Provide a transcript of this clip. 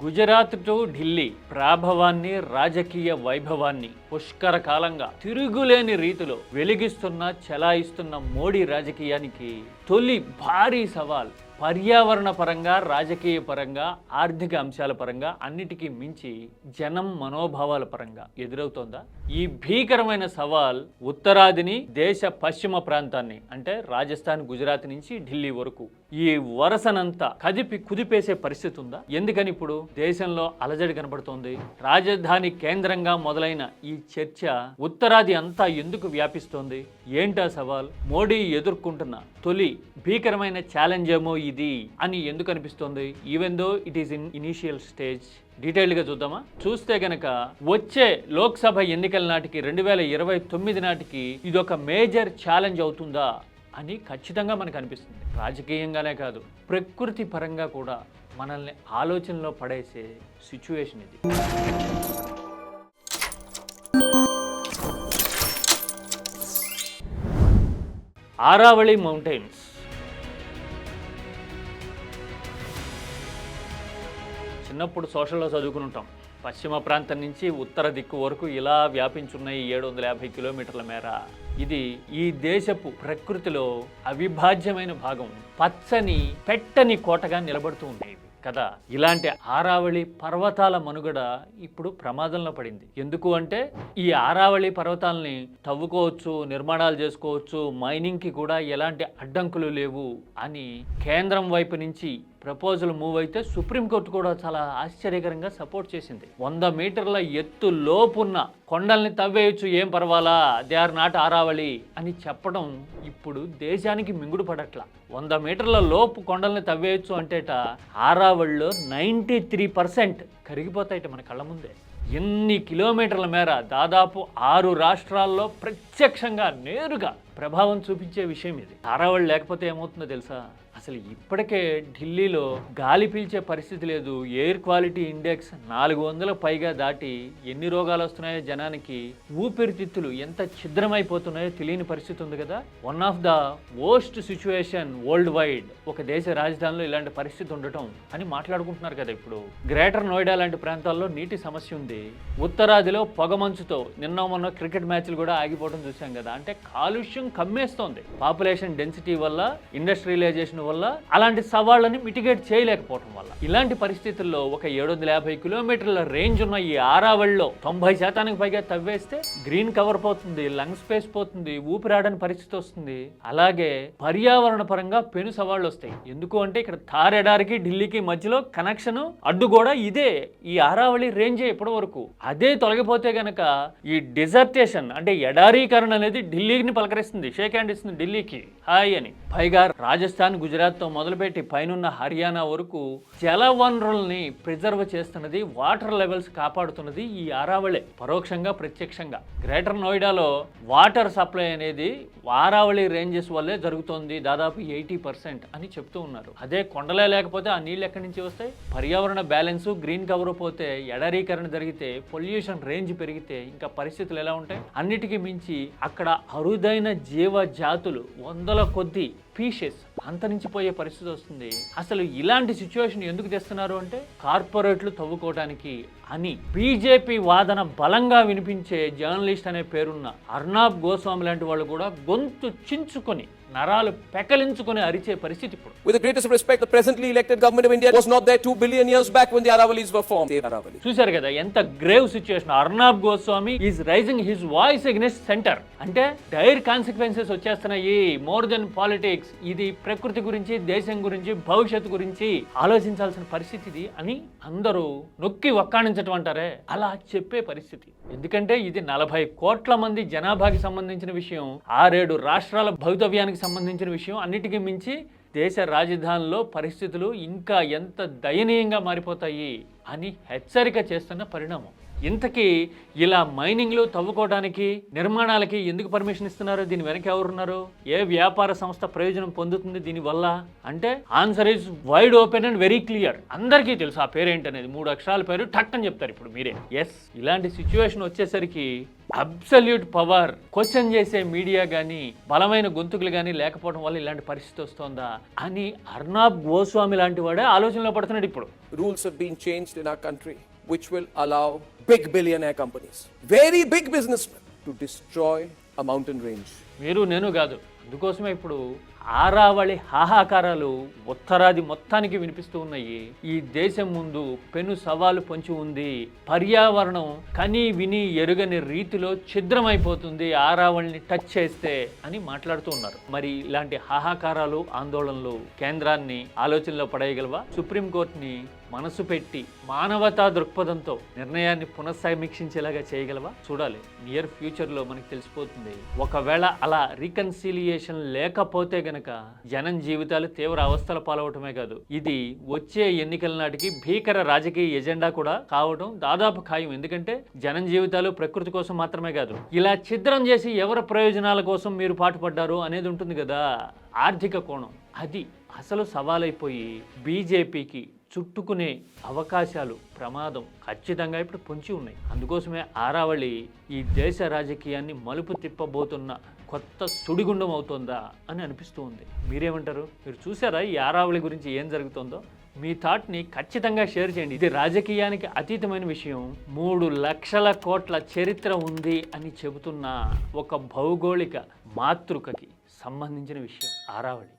Gujarat to Delhi ప్రాభవాన్ని, రాజకీయ వైభవాన్ని పుష్కర కాలంగా తిరుగులేని రీతిలో వెలిగిస్తున్న, చెలాయిస్తున్న మోడీ రాజకీయానికి తొలి భారీ సవాల్ పర్యావరణ పరంగా, రాజకీయ పరంగా, ఆర్థిక అంశాల పరంగా అన్నిటికీ మించి జనం మనోభావాల పరంగా ఎదురవుతోందా? ఈ భీకరమైన సవాల్ ఉత్తరాదిని, దేశ పశ్చిమ ప్రాంతాన్ని అంటే రాజస్థాన్, గుజరాత్ నుంచి ఢిల్లీ వరకు ఈ వరసనంతా కదిపి కుదిపేసే పరిస్థితి ఉందా? ఎందుకని ఇప్పుడు దేశంలో అలజడి కనబడుతోంది? రాజధాని కేంద్రంగా మొదలైన ఈ చర్చ ఉత్తరాది అంతా ఎందుకు వ్యాపిస్తోంది? ఏంటా సవాల్? మోడీ ఎదుర్కొంటున్న తొలి భీకరమైన ఛాలెంజ్ ఏమో ఇది అని ఎందుకు అనిపిస్తోంది? Even though it is in initial stage. డీటెయిల్డ్గా చూద్దామా? చూస్తే గనక వచ్చే లోక్సభ ఎన్నికల నాటికి 2029 నాటికి ఇదొక మేజర్ ఛాలెంజ్ అవుతుందా అని ఖచ్చితంగా మనకు అనిపిస్తుంది. రాజకీయంగానే కాదు, ప్రకృతి పరంగా కూడా మనల్ని ఆలోచనలో పడేసే సిచ్యువేషన్ ఇది. ఆరావళి మౌంటైన్స్ చిన్నప్పుడు సోషల్లో చదువుకుని ఉంటాం. పశ్చిమ ప్రాంతం నుంచి ఉత్తర దిక్కు వరకు ఇలా వ్యాపించున్నాయి 750 కిలోమీటర్ల మేర. ఇది ఈ దేశపు ప్రకృతిలో అవిభాజ్యమైన భాగం. పచ్చని పెట్టని కోటగా నిలబడుతూ ఉండేవి కదా. ఇలాంటి ఆరావళి పర్వతాల మనుగడ ఇప్పుడు ప్రమాదంలో పడింది. ఎందుకు అంటే ఈ ఆరావళి పర్వతాలని తవ్వుకోవచ్చు, నిర్మాణాలు చేసుకోవచ్చు, మైనింగ్కి కూడా ఎలాంటి అడ్డంకులు లేవు అని కేంద్రం వైపు నుంచి ప్రపోజల్ మూవ్ అయితే సుప్రీంకోర్టు కూడా చాలా ఆశ్చర్యకరంగా సపోర్ట్ చేసింది. 100 మీటర్ల ఎత్తు లోపున్న కొండల్ని తవ్వేయచ్చు, ఏం పర్వాలా, దే ఆర్ నాట్ ఆరావళి అని చెప్పడం ఇప్పుడు దేశానికి మింగుడు పడట్ల. 100 మీటర్ల లోపు కొండల్ని తవ్వేయచ్చు అంటేట ఆరావళిలో 93% కరిగిపోతాయిట మన కళ్ళ ముందే. ఎన్ని కిలోమీటర్ల మేర దాదాపు 6 రాష్ట్రాల్లో ప్రత్యక్షంగా నేరుగా ప్రభావం చూపించే విషయం ఇది. ఆరావళి లేకపోతే ఏమవుతుందో తెలుసా? అసలు ఇప్పటికే ఢిల్లీలో గాలి పీల్చే పరిస్థితి లేదు. ఎయిర్ క్వాలిటీ ఇండెక్స్ 400 పైగా దాటి ఎన్ని రోగాలు వస్తున్నాయో జనానికి, ఊపిరితిత్తులు ఎంత ఛిద్రమైపోతున్నాయో తెలియని పరిస్థితి ఉంది కదా. One of the worst situation world wide ఒక దేశ రాజధానిలో ఇలాంటి పరిస్థితి ఉండటం అని మాట్లాడుకుంటున్నారు కదా. ఇప్పుడు గ్రేటర్ నోయిడా లాంటి ప్రాంతాల్లో నీటి సమస్య ఉంది. ఉత్తరాదిలో పొగమంచుతో నిన్న మొన్న క్రికెట్ మ్యాచ్లు కూడా ఆగిపోవడం చూసాం కదా. అంటే కాలుష్యం కమ్మేస్తోంది. పాపులేషన్ డెన్సిటీ వల్ల, ఇండస్ట్రియలైజేషన్ వల్ల, అలాంటి సవాళ్ళని మిటిగేట్ చేయలేకపోవడం వల్ల. ఇలాంటి పరిస్థితుల్లో ఒక 750 కిలోమీటర్ల రేంజ్ ఉన్న ఈ ఆరావళిలో 90% పైగా తవ్వేస్తే గ్రీన్ కవర్ పోతుంది, లంగ్ స్పేస్ పోతుంది, ఊపిరాడని పరిస్థితి వస్తుంది. అలాగే పర్యావరణ పరంగా పెను సవాళ్ళు వస్తాయి. ఎందుకు అంటే ఇక్కడ థార్ ఎడారికి ఢిల్లీకి మధ్యలో కనెక్షన్ అడ్డు కూడా ఇదే, ఈ ఆరావళి రేంజే ఇప్పటి వరకు. అదే తొలగిపోతే గనక ఈ డిజర్టేషన్ అంటే ఎడారీకరణ అనేది ఢిల్లీని పలకరిస్తుంది, షేక్ హ్యాండ్ ఇస్తుంది ఢిల్లీకి హాయ్ అని. పైగా రాజస్థాన్, గుజరాత్తో మొదలుపెట్టి పైనున్న హర్యానా వరకు జల వనరుల్ని ప్రిజర్వ్ చేస్తున్నది, వాటర్ లెవెల్స్ కాపాడుతున్నది ఈ ఆరావళి పరోక్షంగా, ప్రత్యక్షంగా. గ్రేటర్ నోయిడాలో వాటర్ సప్లై అనేది ఆరావళి రేంజెస్ వల్లే జరుగుతోంది, దాదాపు 80% అని చెప్తూ ఉన్నారు. అదే కొండలే లేకపోతే ఆ నీళ్ళు ఎక్కడి నుంచి వస్తాయి? పర్యావరణ బ్యాలెన్స్, గ్రీన్ కవర్ పోతే, ఎడారీకరణ జరిగితే, పొల్యూషన్ రేంజ్ పెరిగితే ఇంకా పరిస్థితులు ఎలా ఉంటాయి? అన్నిటికీ మించి అక్కడ అరుదైన జీవ జాతులు, వందల కొద్ది స్పీషీస్ అంతరించిపోయే పరిస్థితి వస్తుంది. అసలు ఇలాంటి సిచ్యువేషన్ ఎందుకు తెస్తున్నారు అంటే కార్పొరేట్లు తవ్వుకోవడానికి అని బీజేపీ వాదన బలంగా వినిపించే జర్నలిస్ట్ అనే పేరున్న అర్నాబ్ గోస్వామి లాంటి వాళ్ళు కూడా గొంతు చించుకొని, నరాలు పెకలించుకొని అరిచే పరిస్థితి ఇప్పుడు. With the greatest respect, the presently elected government of India was not there 2 billion years back when the Aravalis were formed. చూశారు కదా ఎంత grave situation. Arnab Goswami is raising his voice against centre. అంటే డైర్ కాన్సిక్వెన్సెస్ వచ్చేస్తున్నాయి, more than politics. ఇది ప్రకృతి గురించి, దేశం గురించి, భవిష్యత్తు గురించి ఆలోచించాల్సిన పరిస్థితి ఇది అని అందరూ నొక్కి వక్కాణించటం అంటారే, అలా చెప్పే పరిస్థితి. ఎందుకంటే ఇది 40 కోట్ల మంది జనాభాకి సంబంధించిన విషయం, 6-7 రాష్ట్రాల భవితవ్యానికి సంబంధించిన విషయం. అన్నిటికీ మించి దేశ రాజధానిలో పరిస్థితులు ఇంకా ఎంత దయనీయంగా మారిపోతాయి అని హెచ్చరిక చేస్తున్న పరిణామం. ఇంతకీ ఇలా మైనింగ్లు తవ్వుకోవడానికి నిర్మాణాలకి ఎందుకు పర్మిషన్ ఇస్తున్నారు? దీని వెనక ఎవరున్నారు? ఏ వ్యాపార సంస్థ ప్రయోజనం పొందుతుంది దీనివల్ల అంటే? Answer is wide open and very clear. అందరికీ తెలుసు ఆ పేరేంటనేది. 3 అక్షరాల పేరు టక్ అని చెప్తారు ఇప్పుడు మీరే. ఎస్, ఇలాంటి సిచ్యువేషన్ వచ్చేసరికి అబ్సల్యూట్ పవర్ క్వశ్చన్ చేసే మీడియా కానీ బలమైన గొంతుకులు కానీ లేకపోవడం వల్ల ఇలాంటి పరిస్థితి వస్తుందా అని అర్నాబ్ గోస్వామి లాంటి వాడే ఆలోచనలో పడుతున్నాడు ఇప్పుడు. Rules have been changed in our country which will allow big billionaire companies, very big businessmen, to destroy a mountain range. మీరు నేను కాదు, అందుకోసమే ఇప్పుడు ఆరావళి హాహాకారాలు ఉత్తరాది మొత్తానికి వినిపిస్తూ ఉన్నాయి. ఈ దేశం ముందు పెను సవాలు పొంచి ఉంది. పర్యావరణం కని విని ఎరుగని రీతిలో ఛిద్రమైపోతుంది ఆరావళిని టచ్ చేస్తే అని మాట్లాడుతూ ఉన్నారు. మరి ఇలాంటి హాహాకారాలు ఆందోళనలు కేంద్రాన్ని ఆలోచనలో పడేయగలవా? సుప్రీంకోర్టుని మనసు పెట్టి మానవతా దృక్పథంతో నిర్ణయాన్ని పునఃసమీక్షించేలాగా చేయగలవా? చూడాలి. నియర్ ఫ్యూచర్లో మనకి తెలిసిపోతుంది. ఒకవేళ అలా రీకన్సిలియేషన్ లేకపోతే గనక జనం జీవితాలు తీవ్ర అవస్థల పాలవటమే కాదు, ఇది వచ్చే ఎన్నికల నాటికి భీకర రాజకీయ ఎజెండా కూడా కావడం దాదాపు ఖాయం. ఎందుకంటే జనం జీవితాలు ప్రకృతి కోసం మాత్రమే కాదు, ఇలా ఛిద్రం చేసి ఎవరి ప్రయోజనాల కోసం మీరు పాటుపడ్డారు అనేది ఉంటుంది కదా, ఆర్థిక కోణం. అది అసలు సవాలైపోయి బీజేపీకి చుట్టుకునే అవకాశాలు ప్రమాదం ఖచ్చితంగా ఇప్పుడు పొంచి ఉన్నాయి. అందుకోసమే ఆరావళి ఈ దేశ రాజకీయాన్ని మలుపు తిప్పబోతున్న కొత్త సుడిగుండం అవుతుందా అని అనిపిస్తూ ఉంది. మీరేమంటారు? మీరు చూసారా ఈ ఆరావళి గురించి ఏం జరుగుతుందో? మీ థాట్ని ఖచ్చితంగా షేర్ చేయండి. ఇది రాజకీయానికి అతీతమైన విషయం. 3 లక్షల కోట్ల చరిత్ర ఉంది అని చెబుతున్న ఒక భౌగోళిక మాతృకకి సంబంధించిన విషయం ఆరావళి.